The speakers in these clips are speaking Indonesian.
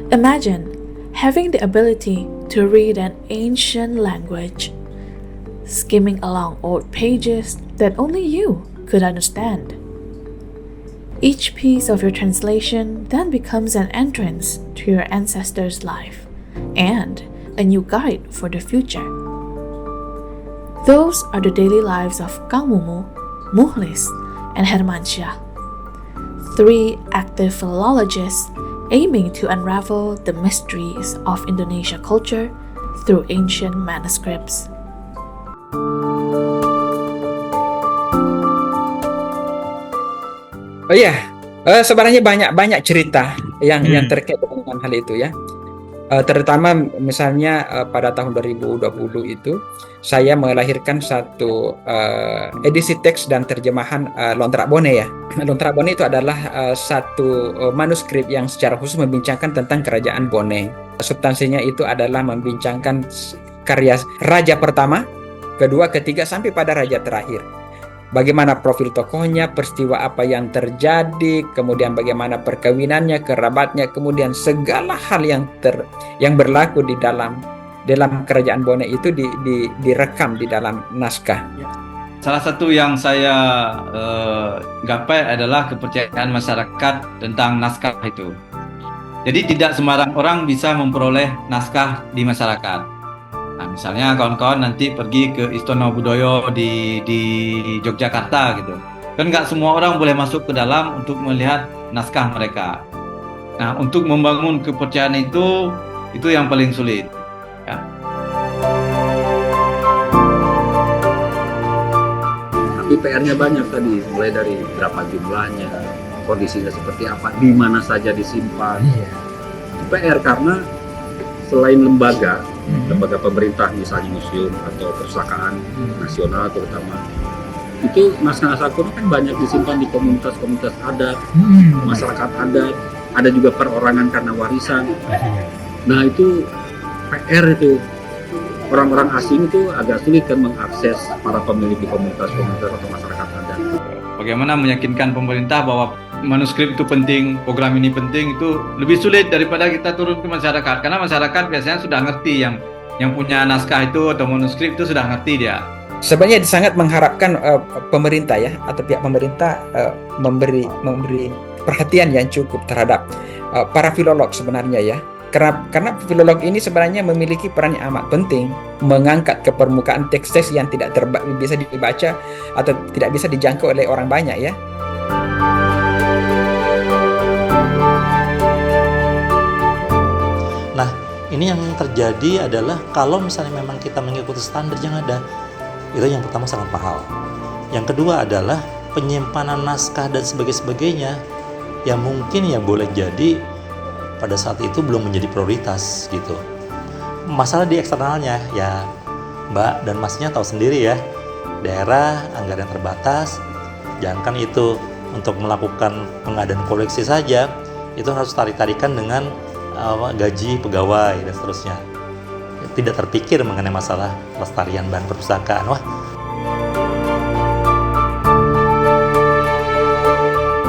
Imagine having the ability to read an ancient language, skimming along old pages that only you could understand. Each piece of your translation then becomes an entrance to your ancestors' life and a new guide for the future. Those are the daily lives of Kang Mumu, Muhlis, and Hermansyah, three active philologists aiming to unravel the mysteries of Indonesia culture through ancient manuscripts. Oh iya, sebenarnya banyak cerita yang terkait dengan hal itu ya. Terutama misalnya pada tahun 2020 itu saya melahirkan satu edisi teks dan terjemahan Lontrak Bone ya. Lontrak Bone itu adalah satu manuskrip yang secara khusus membincangkan tentang kerajaan Bone. Substansinya itu adalah membincangkan karya raja pertama, kedua, ketiga sampai pada raja terakhir. Bagaimana profil tokohnya, peristiwa apa yang terjadi, kemudian bagaimana perkawinannya, kerabatnya, kemudian segala hal yang berlaku di dalam kerajaan Bone itu direkam di dalam naskah. Salah satu yang saya gapai adalah kepercayaan masyarakat tentang naskah itu. Jadi tidak sembarang orang bisa memperoleh naskah di masyarakat. Nah, misalnya kawan-kawan nanti pergi ke Istana Budaya di Yogyakarta gitu. Kan nggak semua orang boleh masuk ke dalam untuk melihat naskah mereka. Nah, untuk membangun kepercayaan itu yang paling sulit. Ya. Tapi PR-nya banyak tadi, mulai dari berapa jumlahnya, kondisinya seperti apa, di mana saja disimpan. PR karena selain lembaga pemerintah misalnya museum atau perpustakaan nasional terutama, itu naskah-naskah kuno kan banyak disimpan di komunitas-komunitas adat, masyarakat adat, ada juga perorangan karena warisan. Nah itu PR itu, orang-orang asing itu agak sulit kan mengakses para pemilik di komunitas-komunitas atau masyarakat adat. Bagaimana meyakinkan pemerintah bahwa manuskrip itu penting, program ini penting, itu lebih sulit daripada kita turun ke masyarakat, karena masyarakat biasanya sudah ngerti, yang punya naskah itu atau manuskrip itu sudah ngerti dia. Sebenarnya sangat mengharapkan pemerintah ya, atau pihak pemerintah memberi perhatian yang cukup terhadap para filolog sebenarnya ya. Karena filolog ini sebenarnya memiliki peran yang amat penting mengangkat ke permukaan teks-teks yang tidak bisa dibaca atau tidak bisa dijangkau oleh orang banyak ya. Nah, ini yang terjadi adalah kalau misalnya memang kita mengikuti standar yang ada, itu yang pertama sangat mahal. Yang kedua adalah penyimpanan naskah dan sebagainya yang mungkin ya boleh jadi pada saat itu belum menjadi prioritas gitu. Masalah di eksternalnya ya Mbak dan Masnya tahu sendiri ya, daerah anggaran terbatas, jangankan itu untuk melakukan pengadaan koleksi saja itu harus tarik-tarikan dengan gaji pegawai dan seterusnya. Tidak terpikir mengenai masalah pelestarian bahan perpustakaan.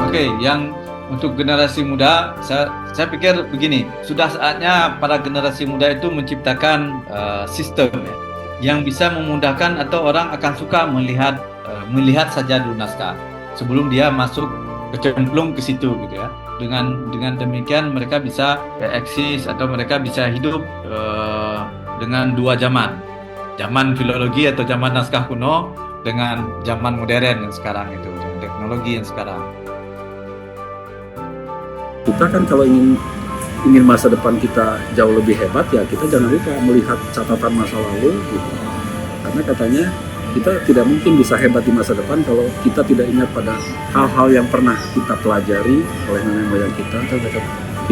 Oke, yang untuk generasi muda, saya pikir begini, sudah saatnya para generasi muda itu menciptakan sistem yang bisa memudahkan atau orang akan suka melihat saja dulu naskah sebelum dia masuk kecemplung ke situ gitu ya. Dengan demikian mereka bisa eksis atau mereka bisa hidup dengan dua zaman filologi atau zaman naskah kuno dengan zaman modern yang sekarang itu, teknologi yang sekarang. Kita kan kalau ingin masa depan kita jauh lebih hebat ya kita jangan lupa melihat catatan masa lalu gitu. Karena katanya kita tidak mungkin bisa hebat di masa depan kalau kita tidak ingat pada hal-hal yang pernah kita pelajari oleh nenek moyang kita.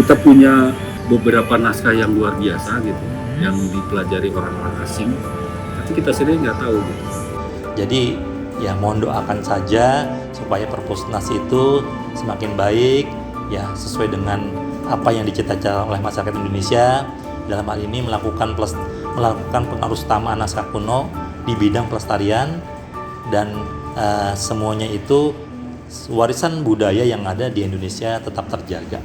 Kita punya beberapa naskah yang luar biasa gitu, yang dipelajari orang-orang asing, tapi kita sendiri nggak tahu gitu. Jadi ya mohon doakan saja supaya perpusnas itu semakin baik ya, sesuai dengan apa yang dicita-cita oleh masyarakat Indonesia dalam hal ini melakukan pengarustamaan naskah kuno di bidang pelestarian dan semuanya itu warisan budaya yang ada di Indonesia tetap terjaga.